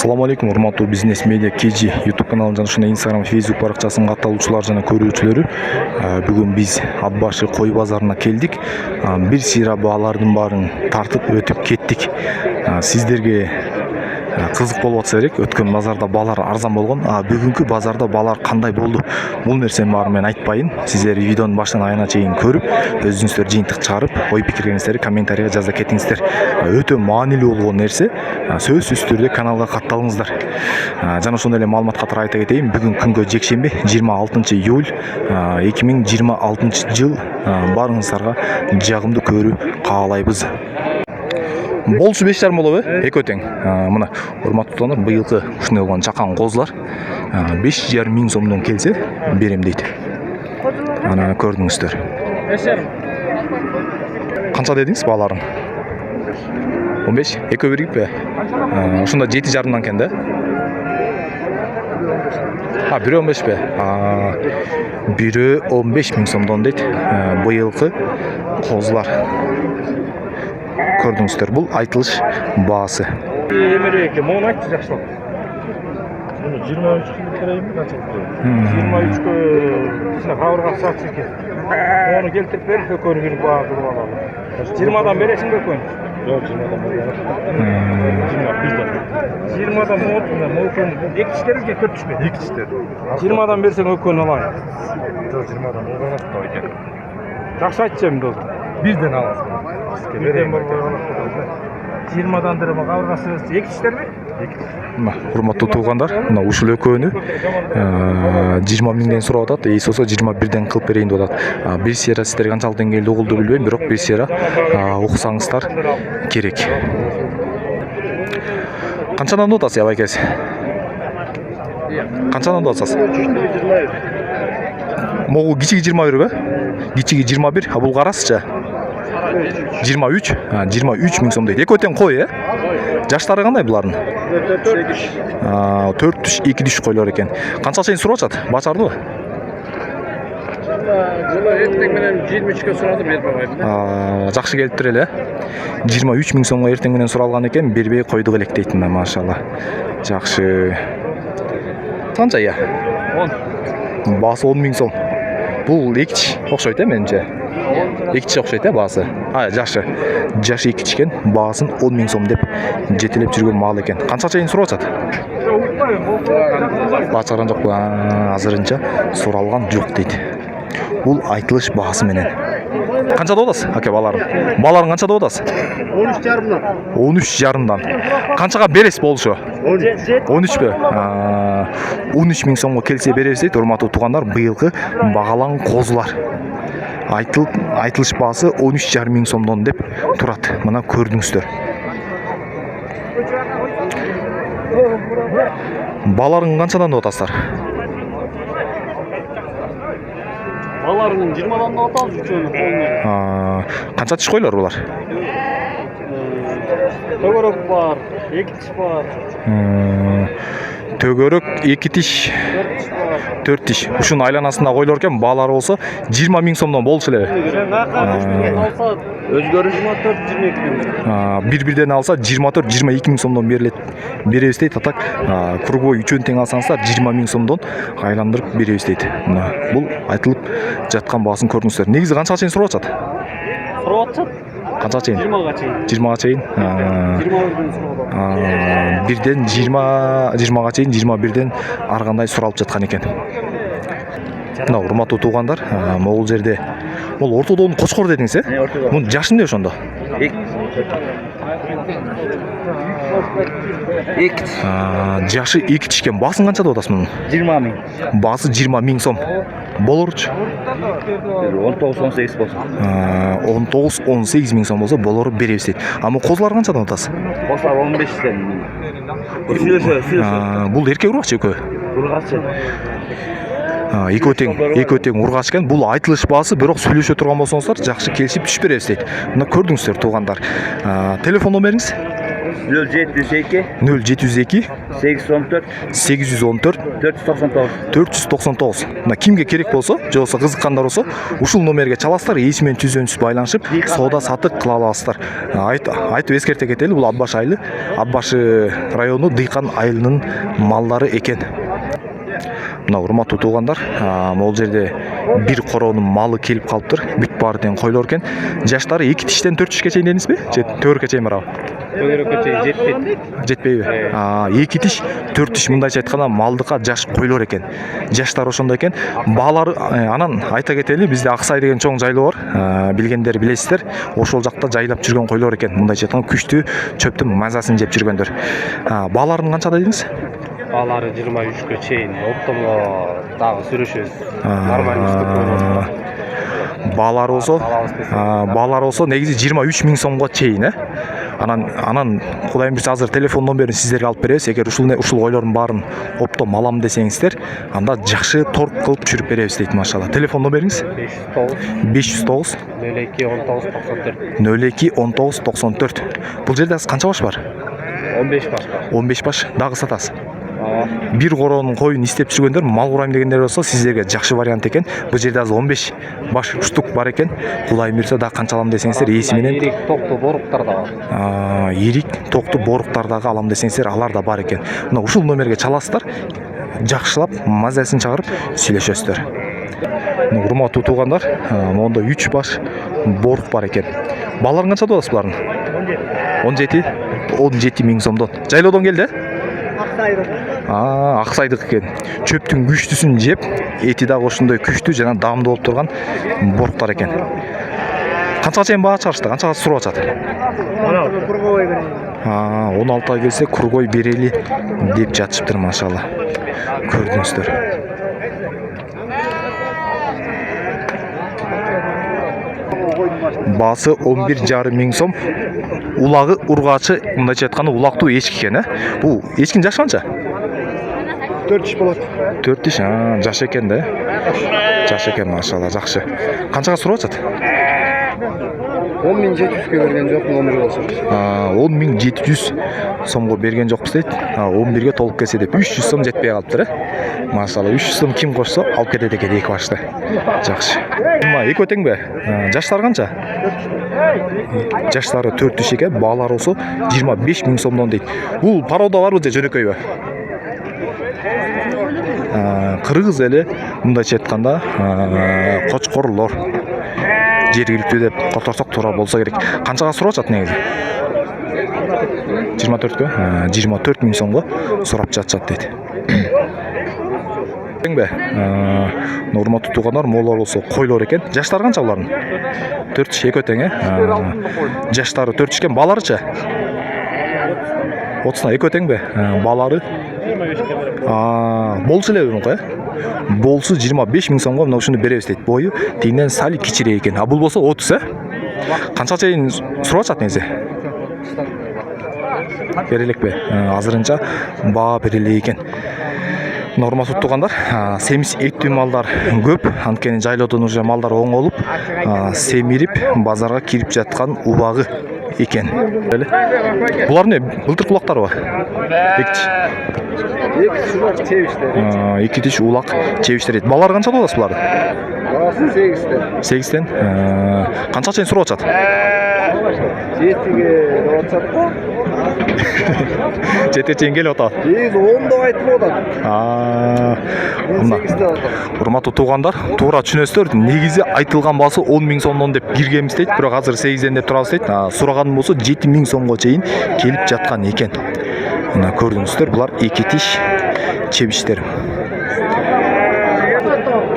Assalamu алейкум, урматтуу бизнес медиа KG YouTube каналын жана Instagram, Facebook баракчасынын катталуучулары жана көрүүчүлөрү. Бүгүн биз Ат башы кой базарына келдик. Бир сыйра баалардын баарын тартып өтүп кеттик. Сиздерге кызык болуп атса керек. Өткөн базарда баалар арзан болгон. Бүгүнкү базарда баалар кандай болду? Бул нерсени баарын мен айтпайын. Сиздер видеонун башынан аягына чейин көрүп, өзүңүздөр жыйынтык чыгарып, ой пикириңиздерди комментарийга жаза кетиңиздер. Өтө маанилүү болгон нерсе. Сөзсүз түрдө каналга катталыңыздар. Жана ошондой эле маалымат катары айта кетейин. Бүгүн күнгө жекшемби 26 июль 2026 жыл. Барыңыздарга жагымдуу көрүү каалайбыз. Болчу 5,5 болобу? Экөө тең. Мына урматтуу достор, быйылкы ушундай болгон чакан козулар 5,5 миң сомдон келсе берем дейт. Ана көрдүңүздөр. 5,5. Канча дедиңиз бааларын? 15. Экөө бирикпи? Ушунда 7,5 экен да? Бирөө 15пи? Бирөө 15 миң сомдон дейт. Быйылкы козулар. Көрдүңүздөр, бул айтылыш баасы. Эмереке, мону айтты жакшылап. 23 берейинби, канча берейин? 23кө сине кабырга сатчы экен. Мону келтирип бер, экөөнү бир баа туруп алалы. 20дан бересиңби экөөнү? Жок, 20дан берем. 20дан экөөнү эки тиштериңизге көп түшпөйт. Эки тиштер. 20дан берсең экөөнү алайын. Жок, 20дан болбойт да. Жакшы айтчым достор. Бирден аласың. Берем болбой 20дан дырым кабыргасы эки тиштерби? Мына урматтуу туугандар, мына ушул экөөнү 20 миңден сурап атат. Эс болсо 21ден кылып берейин деп атат. Бир сыйра сиздерге канчалык деңгээлде угулду билбейм, бирок бир сыйра уксаңыздар керек. Канчадан деп атасыз, абайкез? Канчадан деп атасыз? Могу кичиги 21 бе? Кичиги 21, а бул карасыча? 23, 23 миң сом дейт. Экөө тең кой, Жаштары кандай булардын? 4 түш, 2 түш койлор экен. Канча чейин сурап атат? Бачардыбы? Жоло эртең менен 23кө сурадым, бербей койдум. Жакшы келиптир эле. 23 миң сомго эртең менен суралган экен, бербей койдук элек дейт мына, машалла. Жакшы. Канча 10. Баасы 10 миң сом. Бул экич окшойт, менимче. Экичи окшойт, баасы. Жакшы. Жашы экич экен, баасын 10 миң сом деп жетелеп жүргөн маал экен. Канча чейин сурап атат? Бачарган жокпу? Азырынча суралган жок дейт. Бул айтылыш баасы менен. Канча деп атасыз, аке бааларың? Бааларың канча деп атасыз? 13,5дан. 13,5дан. Канчага бересиз болчу? 13пи? 13 миң сомго келсе беребиз дейт. Урматтуу туугандар, быйылкы багалан козулар. Айтылыш баасы 13,5 миң сомдон деп турат. Мына көрдүңүздөр. Бааларың канчадан деп атасыздар? Баларының 20дан да аталып жүрчөнү. Канча тиш койлор булар? Төгөрөк бар, эки тиш бар. Төгөрөк 2 тиш, 4 тиш. Ушунун айланасында койлор экен, баалары болсо 20 миң сомдон болчу эле. Өзгөрүш 24-22. Бир-бирден алса 24-22 миң сомдон беребиз дейт. Атак круговой үчөөнү тең алсаңыздар 20 миң сомдон айландырып беребиз дейт. Бул айтылып жаткан баасын көрдүңүздөр. Негизи канчага чейин сурап атат? Сурап атат? Канча чейин? 20га чейин. 20га чейин. 21ден сурап атат. Бирден 20га чейин, 21ден ар кандай суралып жаткан экен. Мына урматтуу туугандар, могул жерде бул ортодогун кочкор дедиңиз, Мунун жашы эмне ошондо? Жашы 2 тишкен. Баасын канча деп атасыз мунун? 20 миң. Баасы 20 миң сом. Болорчу? 19-18 болсун. 19-18 миң сом болсо болору беребиз дейт. Ама козулар канчадан атасыз? Козулар 15ден. Бул эркек ургачы экөө? Ургачы. Экөө тең ургач экен. Бул айтылыш баасы, бирок сүйлөшө турган болсоңуздар жакшы келишип түшүп беребиз дейт. Мына көрдүңүздөр туугандар. Телефон номериңиз? 072 072 814 814 499. 499. Мына кимге керек болсо, же болбосо кызыккандар болсо ушул номерге чаласыздар, ээси менен түздөн-түз байланышып соода сатык кыла аласыздар. Айтып эскерте кетели, бул Ат башы району Дыйкан айылынын малдары экен. Мына урматтуу туугандар, могул жерде бир короонун малы келип калыптыр. Бүт баары тең койлор экен. Жаштары 2 тиштен 4 тишке чейин дедиңизби? Же 4 чейин барабы? Төңөрөккө чейин жетпейт. Жетпейби? 2 тиш, 4 тиш мындайча айтканда малдыка жаш койлор экен. Жаштар ошондой экен. Баалары анан айта кетели, бизде Аксай деген чоң жайлоо бар. Билгендер билесиздер. Ошол жакта жайлап жүргөн койлор экен. Мындайча айтканда күчтүү чөптүн мазасын жеп жүргөндөр. Бааларын канча дедиңиз? Баалары 23кө чейин. Оптомо дагы сүрөшөбүз. Нормально. Баалар болсо негизи 23 миң сомго чейин, Анан Кудайым буйрса азыр телефон номерин сиздерге алып беребиз. Эгер ушул койлордун баарын оптом алам десеңиздер, анда жакшы торг кылып түшүрүп беребиз дейт, машалла. Телефон номериңиз? 509 02 19 94. Бул жерде азыр канча баш бар? 15 баш бар. 15 баш дагы сатасыз. Бир короонун коюн истеп жүргөндөр, мал курайм дегендер болсо сиздерге жакшы вариант экен. Бул жерде азыр 15 баш штук бар экен. Кудайым буйрса да канча алам десеңиздер, ээси менен Ирик токту боруктар да бар. Ирик токту боруктар дагы алам десеңиздер, алар да бар экен. Мына ушул номерге чаласыздар, жакшылап мазасын чыгарып сүйлөшөсүздөр. Урматтуу туугандар, монда 3 баш борук бар экен. Балаларын канча деп атасыз булардын? 17 миң сомдон. Жайлоодон келди? Аксайдык экен. Чөптүн күчтүсүн жеп, эти дагы ошондой күчтүү жана даамдуу болуп турган боруктар экен. Канчага чейин баа чыгарышты? Канчага сурап атат? 16 келсе кургой берели деп жатышыптыр, машалла. Көрдүңүздөр. Баасы 11,5 миң сом. Улагы ургачы, мындайча айтканда улактуу эчки экен, Бул эчкинин жашы канча? 4 тиш болот. 4 тиш, жаш экен да. Жаш экен, машалла, жакшы. Канчага сурап атат? 10.700-кө берген жок, номер болсо. 10.700 сомго берген жокпуз дейт. 11ге толуп келсе деп 300 сом жетпей калыптыр, Машалла, 300 сом ким кошсо алып кетет экен эки башты. Жакшы. Эки өтеңби? Жаштары канча? Жаштары 4 тиш экен, баалары болсо 25 миң сомдон дейт. Бул порода барбы же жөнөкөйбү? Кыргыз эли мындайча айтканда кочкорлор жергиликтүү деп которсок туура болсо керек. Канчага сурап атат негизи? 24кө? 24 миң сомго сурап жатышат дейт. Теңбе? Урматтуу туугандар, молор болсо койлор экен. Жаштары канча булардын? 4 тиш, эки өтең, Жаштары 4 тишкен, бааларычы? 30 эки өтеңбе? Баалары? Болчу эле мунку, Болсу 25 миң сомго мына ушуну беребиз дейт. Бою тигинден сали кичирээк экен. Бул болсо 30, Канча чейин сурап атат негизи? Берелекпи? Азырынча баа берелек экен. Урматтуу туугандар, семиз эттүү малдар көп, анткени жайлоодон уже малдар оңолуп, семирип базарга кирип жаткан убагы экен. Булар эмне? Былтыр кулактарбы? Эки тиш улак чебиштер. Балалар канча болот буларды? 8тен. Канча чейин сурап атат? 7 чейин келип атат. 10 деп айтып атат. Урматтуу туугандар, туура түшүнөсүздөр. Негизи айтылган баасы 10 миң сомдон деп киргенбиз дейт, бирок азыр 8ден деп турабыз дейт. Сураганым болсо 7 миң сомго чейин келип жаткан экен. Мына көрдүңүздөр, булар эки тиш чебиштер.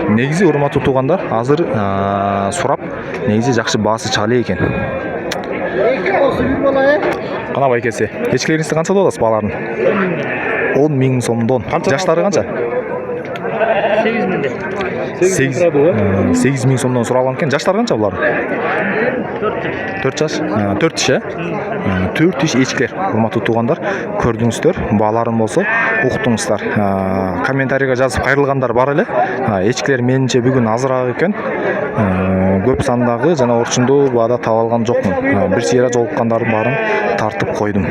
Негизи урматтуу туугандар, азыр сурап, негизи жакшы баасы чыга элек экен. Кана байкеси, эчкилериңизди канча деп атасыз бааларын? 10 миң сомдон. Жаштары канча? 8 миң сомдон суралган экен. Жаштары канча булардын? 4 жаш. 4 тиш, 4 тиш эчкилер. Урматтуу туугандар, көрдүңүздөр, бааларын болсо уктуңуздар. Комментарийге жазып кайрылгандар бар эле. Эчкилер менимче бүгүн азыраак экен. Көп сандагы жана орчундуу баада таба алган жокмун. Бир сыйра жолуккандардын баарын тартып койдум.